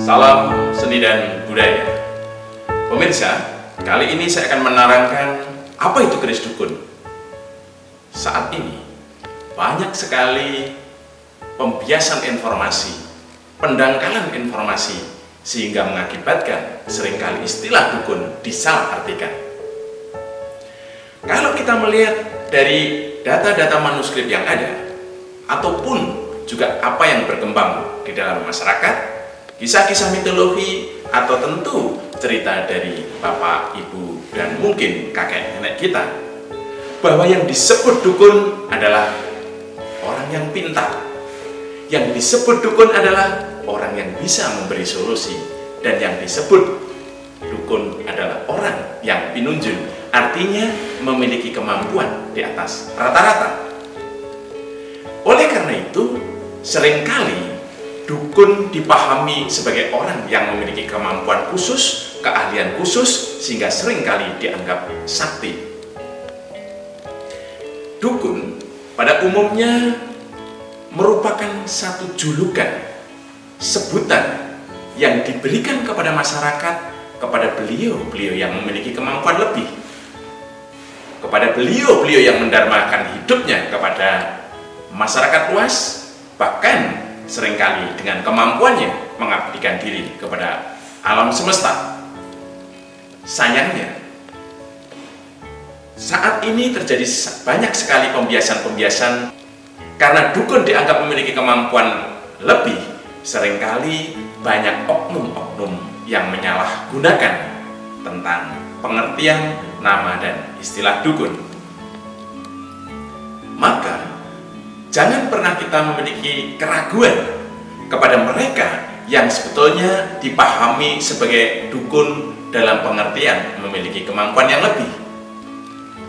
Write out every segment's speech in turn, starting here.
Salam seni dan budaya. Pemirsa, kali ini saya akan menerangkan apa itu keris dukun. Saat ini banyak sekali pembiasan informasi, pendangkalan informasi, sehingga mengakibatkan seringkali istilah dukun disalahartikan. Kalau kita melihat dari data-data manuskrip yang ada, ataupun juga apa yang berkembang di dalam masyarakat, kisah-kisah mitologi, atau tentu cerita dari bapak, ibu, dan mungkin kakek nenek kita, bahwa yang disebut dukun adalah orang yang pintar. Yang disebut dukun adalah orang yang bisa memberi solusi. Dan yang disebut dukun adalah orang yang pinunjul, artinya memiliki kemampuan di atas rata-rata. Oleh karena itu, seringkali dukun dipahami sebagai orang yang memiliki kemampuan khusus, keahlian khusus, sehingga seringkali dianggap sakti. Dukun pada umumnya merupakan satu julukan, sebutan yang diberikan kepada masyarakat, kepada beliau-beliau yang memiliki kemampuan lebih, kepada beliau-beliau yang mendarmakan hidupnya kepada masyarakat luas, bahkan seringkali dengan kemampuannya mengabdikan diri kepada alam semesta. Sayangnya, saat ini terjadi banyak sekali pembiasan-pembiasan karena dukun dianggap memiliki kemampuan lebih. Seringkali banyak oknum-oknum yang menyalahgunakan tentang pengertian nama dan istilah dukun. Maka jangan pernah kita memiliki keraguan kepada mereka yang sebetulnya dipahami sebagai dukun dalam pengertian memiliki kemampuan yang lebih.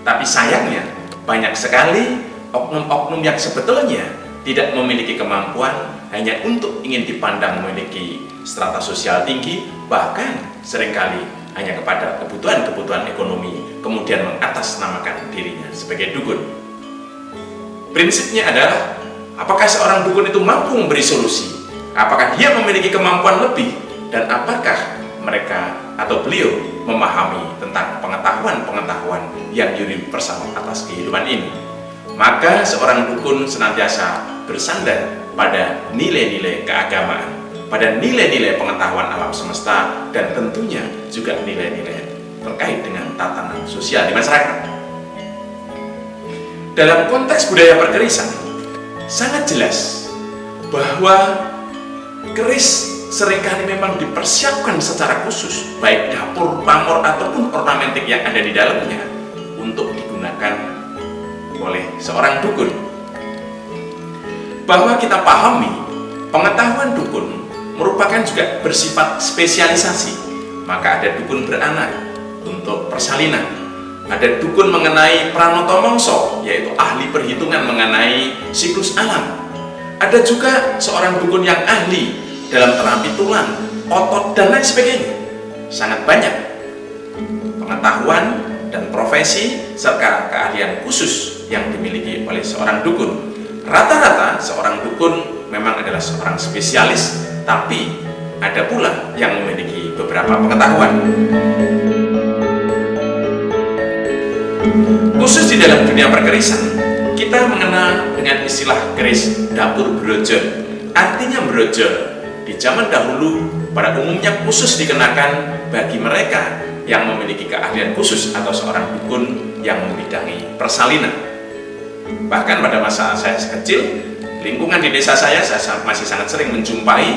Tapi sayangnya, banyak sekali oknum-oknum yang sebetulnya tidak memiliki kemampuan hanya untuk ingin dipandang memiliki strata sosial tinggi, bahkan seringkali hanya kepada kebutuhan-kebutuhan ekonomi, kemudian mengatasnamakan dirinya sebagai dukun. Prinsipnya adalah, apakah seorang dukun itu mampu memberi solusi? Apakah dia memiliki kemampuan lebih? Dan apakah mereka atau beliau memahami tentang pengetahuan-pengetahuan yang universal atas kehidupan ini? Maka seorang dukun senantiasa bersandar pada nilai-nilai keagamaan, pada nilai-nilai pengetahuan alam semesta, dan tentunya juga nilai-nilai terkait dengan tatanan sosial di masyarakat. Dalam konteks budaya perkerisan, sangat jelas bahwa keris seringkali memang dipersiapkan secara khusus, baik dapur, pamor, ataupun ornamentik yang ada di dalamnya, untuk digunakan oleh seorang dukun. Bahwa kita pahami, pengetahuan dukun merupakan juga bersifat spesialisasi. Maka ada dukun beranak untuk persalinan, ada dukun mengenai pranoto mongso, yaitu ahli perhitungan mengenai siklus alam. Ada juga seorang dukun yang ahli dalam terapi tulang, otot, dan lain sebagainya. Sangat banyak pengetahuan dan profesi serta keahlian khusus yang dimiliki oleh seorang dukun. Rata-rata seorang dukun memang adalah seorang spesialis, tapi ada pula yang memiliki beberapa pengetahuan. Khusus di dalam dunia perkerisan, kita mengenal dengan istilah keris dapur brojol. Artinya brojol di zaman dahulu pada umumnya khusus dikenakan bagi mereka yang memiliki keahlian khusus atau seorang dukun yang membidangi persalinan. Bahkan pada masa saya kecil, lingkungan di desa saya masih sangat sering menjumpai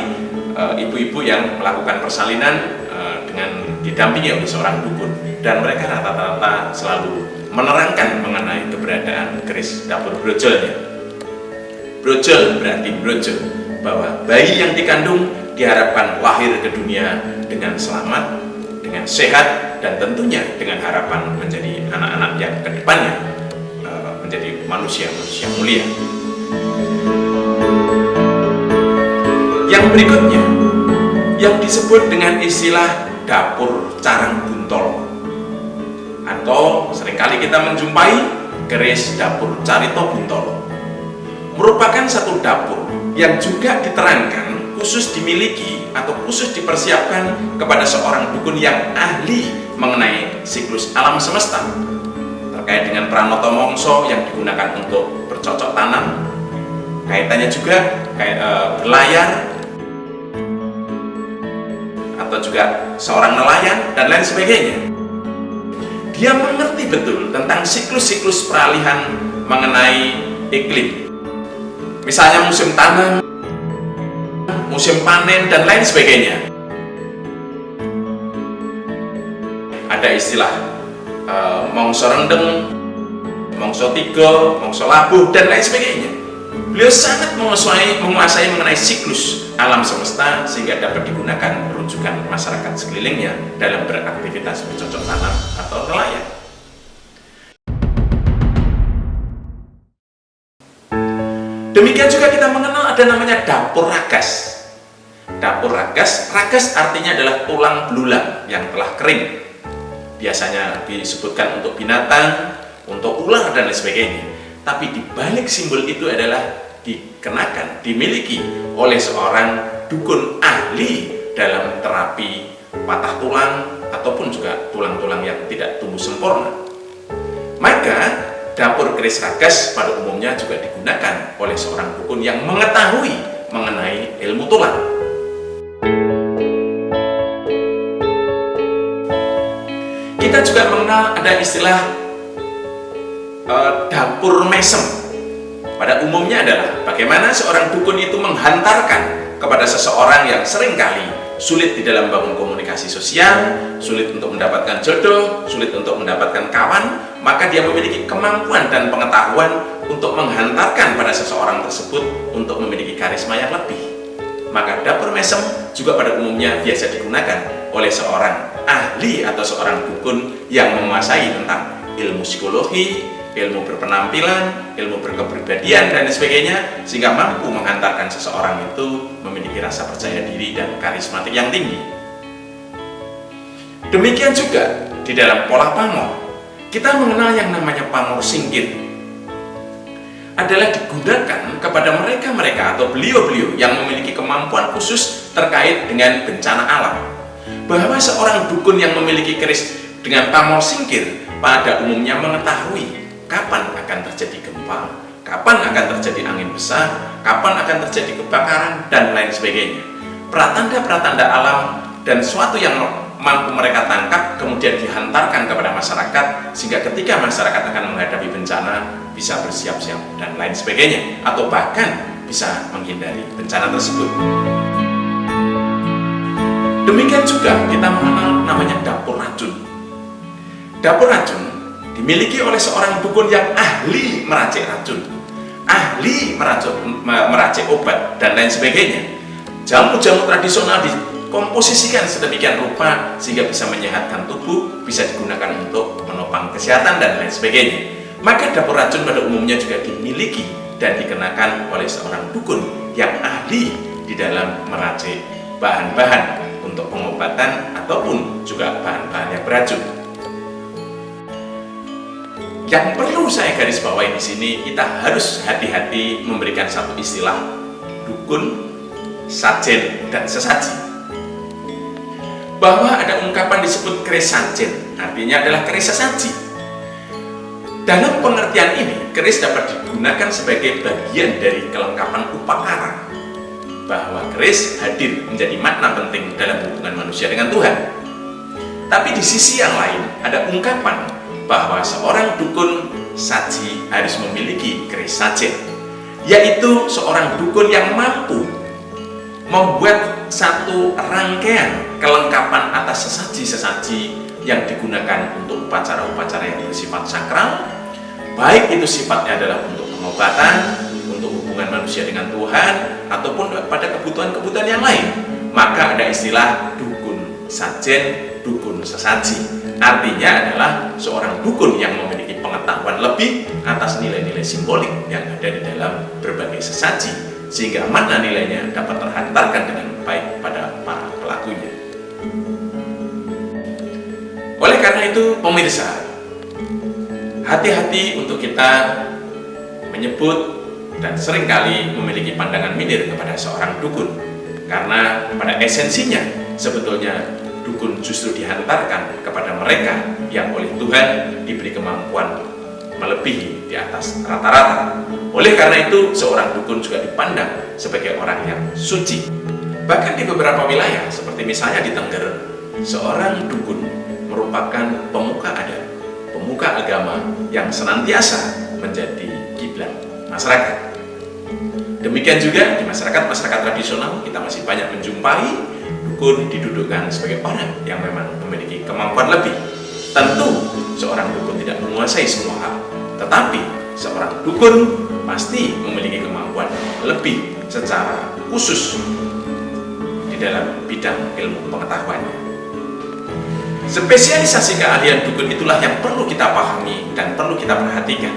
ibu-ibu yang melakukan persalinan dengan didampingi oleh seorang dukun, dan mereka rata-rata selalu menerangkan mengenai keberadaan keris dapur brojolnya. Brojol berarti brojol, bahwa bayi yang dikandung diharapkan lahir ke dunia dengan selamat, dengan sehat, dan tentunya dengan harapan menjadi anak-anak yang kedepannya menjadi manusia-manusia mulia. Yang berikutnya, yang disebut dengan istilah dapur carang buntol, atau seringkali kita menjumpai keris dapur carito buntol, merupakan satu dapur yang juga diterangkan khusus dimiliki atau khusus dipersiapkan kepada seorang dukun yang ahli mengenai siklus alam semesta, terkait dengan pranoto mongso yang digunakan untuk bercocok tanam, kaitannya juga kayak berlayar, atau juga seorang nelayan dan lain sebagainya. Dia mengerti betul tentang siklus-siklus peralihan mengenai iklim, misalnya musim tanam, musim panen dan lain sebagainya. Ada istilah mongso rendeng, mongso tiga, mongso labuh dan lain sebagainya. Beliau sangat menguasai mengenai siklus alam semesta sehingga dapat digunakan rujukan masyarakat sekelilingnya dalam beraktivitas bercocok tanam atau nelayan. Demikian juga kita mengenal ada namanya dapur ragas. Dapur ragas, ragas artinya adalah tulang belulang yang telah kering. Biasanya disebutkan untuk binatang, untuk ular dan lain sebagainya. Tapi di balik simbol itu adalah dikenakan, dimiliki oleh seorang dukun ahli dalam terapi patah tulang ataupun juga tulang-tulang yang tidak tumbuh sempurna. Maka dapur keris ragas pada umumnya juga digunakan oleh seorang dukun yang mengetahui mengenai ilmu tulang. Kita juga mengenal ada istilah dapur mesem. Pada umumnya adalah bagaimana seorang dukun itu menghantarkan kepada seseorang yang seringkali sulit di dalam bangun komunikasi sosial, sulit untuk mendapatkan jodoh, sulit untuk mendapatkan kawan, maka dia memiliki kemampuan dan pengetahuan untuk menghantarkan pada seseorang tersebut untuk memiliki karisma yang lebih. Maka dapur mesem juga pada umumnya biasa digunakan oleh seorang ahli atau seorang dukun yang menguasai tentang ilmu psikologi, ilmu berpenampilan, ilmu berkepribadian dan sebagainya, sehingga mampu menghantarkan seseorang itu memiliki rasa percaya diri dan karismatik yang tinggi. Demikian juga di dalam pola pamor, kita mengenal yang namanya pamor singkir. Adalah digunakan kepada mereka-mereka atau beliau-beliau yang memiliki kemampuan khusus terkait dengan bencana alam. Bahwa seorang dukun yang memiliki keris dengan pamor singkir pada umumnya mengetahui kapan akan terjadi gempa, kapan akan terjadi angin besar, kapan akan terjadi kebakaran, dan lain sebagainya. Pratanda-pratanda alam dan suatu yang mampu mereka tangkap kemudian dihantarkan kepada masyarakat, sehingga ketika masyarakat akan menghadapi bencana bisa bersiap-siap dan lain sebagainya, atau bahkan bisa menghindari bencana tersebut. Demikian juga kita mengenal namanya dapur racun. Dapur racun dimiliki oleh seorang dukun yang ahli meracik racun, ahli meracik obat dan lain sebagainya. Jamu-jamu tradisional dikomposisikan sedemikian rupa sehingga bisa menyehatkan tubuh, bisa digunakan untuk menopang kesehatan dan lain sebagainya. Maka dapur racun pada umumnya juga dimiliki dan dikenakan oleh seorang dukun yang ahli di dalam meracik bahan-bahan untuk pengobatan ataupun juga bahan-bahan yang beracun. Yang perlu saya garis bawahi di sini, kita harus hati-hati memberikan satu istilah dukun, sajen, dan sesaji. Bahwa ada ungkapan disebut keris sajen, artinya adalah keris sesaji. Dalam pengertian ini, keris dapat digunakan sebagai bagian dari kelengkapan upakara. Bahwa keris hadir menjadi makna penting dalam hubungan manusia dengan Tuhan. Tapi di sisi yang lain, ada ungkapan bahwa seorang dukun saji harus memiliki keris sajen, yaitu seorang dukun yang mampu membuat satu rangkaian kelengkapan atas sesaji-sesaji yang digunakan untuk upacara-upacara yang bersifat sakral, baik itu sifatnya adalah untuk pengobatan, untuk hubungan manusia dengan Tuhan, ataupun pada kebutuhan-kebutuhan yang lain. Maka ada istilah dukun sajen, dukun sesaji. Artinya adalah seorang dukun yang memiliki pengetahuan lebih atas nilai-nilai simbolik yang ada di dalam berbagai sesaji, sehingga makna nilainya dapat terhantarkan dengan baik pada para pelakunya. Oleh karena itu, pemirsa, hati-hati untuk kita menyebut dan seringkali memiliki pandangan minder kepada seorang dukun. Karena pada esensinya sebetulnya dukun justru dihantarkan kepada mereka yang oleh Tuhan diberi kemampuan melebihi di atas rata-rata. Oleh karena itu, seorang dukun juga dipandang sebagai orang yang suci. Bahkan di beberapa wilayah, seperti misalnya di Tengger, seorang dukun merupakan pemuka adat, pemuka agama yang senantiasa menjadi kiblat masyarakat. Demikian juga di masyarakat tradisional, kita masih banyak menjumpai dukun didudukkan sebagai orang yang memang memiliki kemampuan lebih. Tentu seorang dukun tidak menguasai semua hal, tetapi seorang dukun pasti memiliki kemampuan lebih secara khusus di dalam bidang ilmu pengetahuannya. Spesialisasi keahlian dukun itulah yang perlu kita pahami dan perlu kita perhatikan.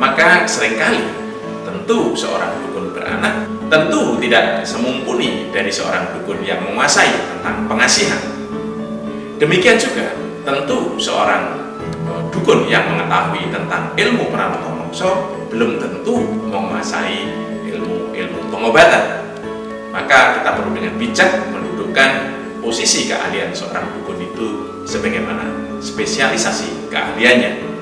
Maka seringkali tentu seorang dukun beranak tentu tidak semumpuni dari seorang dukun yang menguasai tentang pengasihan. Demikian juga tentu seorang dukun yang mengetahui tentang ilmu pranoto mongso belum tentu menguasai ilmu pengobatan. Maka kita perlu dengan bijak mendudukkan posisi keahlian seorang dukun itu sebagaimana spesialisasi keahliannya.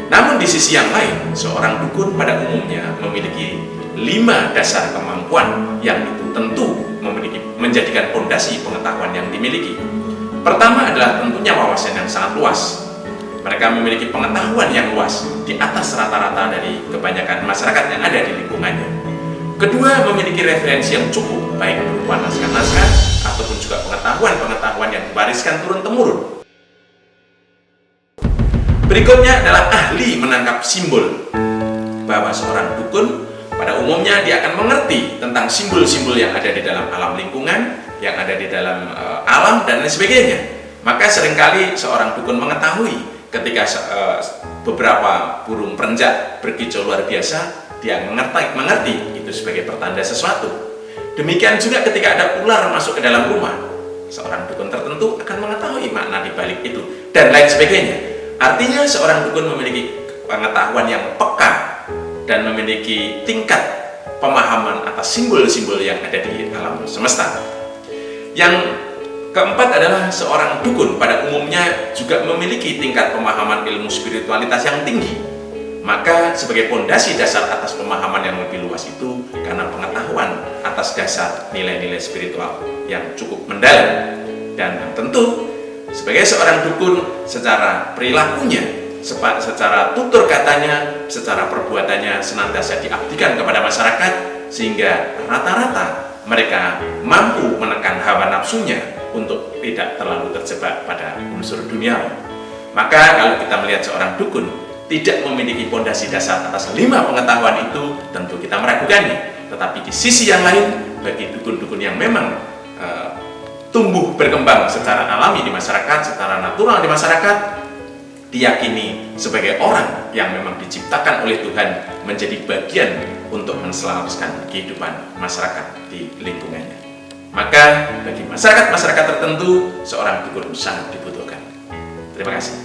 Namun di sisi yang lain, seorang dukun pada umumnya memiliki 5 dasar kemampuan yang itu tentu menjadikan fondasi pengetahuan yang dimiliki. Pertama adalah tentunya wawasan yang sangat luas. Mereka memiliki pengetahuan yang luas di atas rata-rata dari kebanyakan masyarakat yang ada di lingkungannya. Kedua, memiliki referensi yang cukup, baik berupa naskah-naskah ataupun juga pengetahuan-pengetahuan yang diwariskan turun-temurun. Berikutnya adalah ahli menangkap simbol, bahwa seorang dukun pada umumnya dia akan mengerti tentang simbol-simbol yang ada di dalam alam lingkungan, yang ada di dalam alam dan lain sebagainya. Maka seringkali seorang dukun mengetahui ketika beberapa burung perenjak berkicau luar biasa, dia mengerti itu sebagai pertanda sesuatu. Demikian juga ketika ada ular masuk ke dalam rumah, seorang dukun tertentu akan mengetahui makna di balik itu dan lain sebagainya. Artinya seorang dukun memiliki pengetahuan yang peka dan memiliki tingkat pemahaman atas simbol-simbol yang ada di alam semesta. Yang keempat adalah seorang dukun pada umumnya juga memiliki tingkat pemahaman ilmu spiritualitas yang tinggi. Maka sebagai fondasi dasar atas pemahaman yang lebih luas itu karena pengetahuan atas dasar nilai-nilai spiritual yang cukup mendalam. Dan tentu sebagai seorang dukun secara perilakunya, secara tutur katanya, secara perbuatannya senantiasa diabdikan kepada masyarakat, sehingga rata-rata mereka mampu menekan hawa nafsunya untuk tidak terlalu terjebak pada unsur duniawi. Maka kalau kita melihat seorang dukun tidak memiliki fondasi dasar atas 5 pengetahuan itu, tentu kita meragukannya. Tetapi di sisi yang lain, bagi dukun-dukun yang memang tumbuh berkembang secara alami di masyarakat, secara natural di masyarakat, diyakini sebagai orang yang memang diciptakan oleh Tuhan menjadi bagian untuk menselaraskan kehidupan masyarakat di lingkungannya. Maka bagi masyarakat-masyarakat tertentu, seorang dukun sangat dibutuhkan. Terima kasih.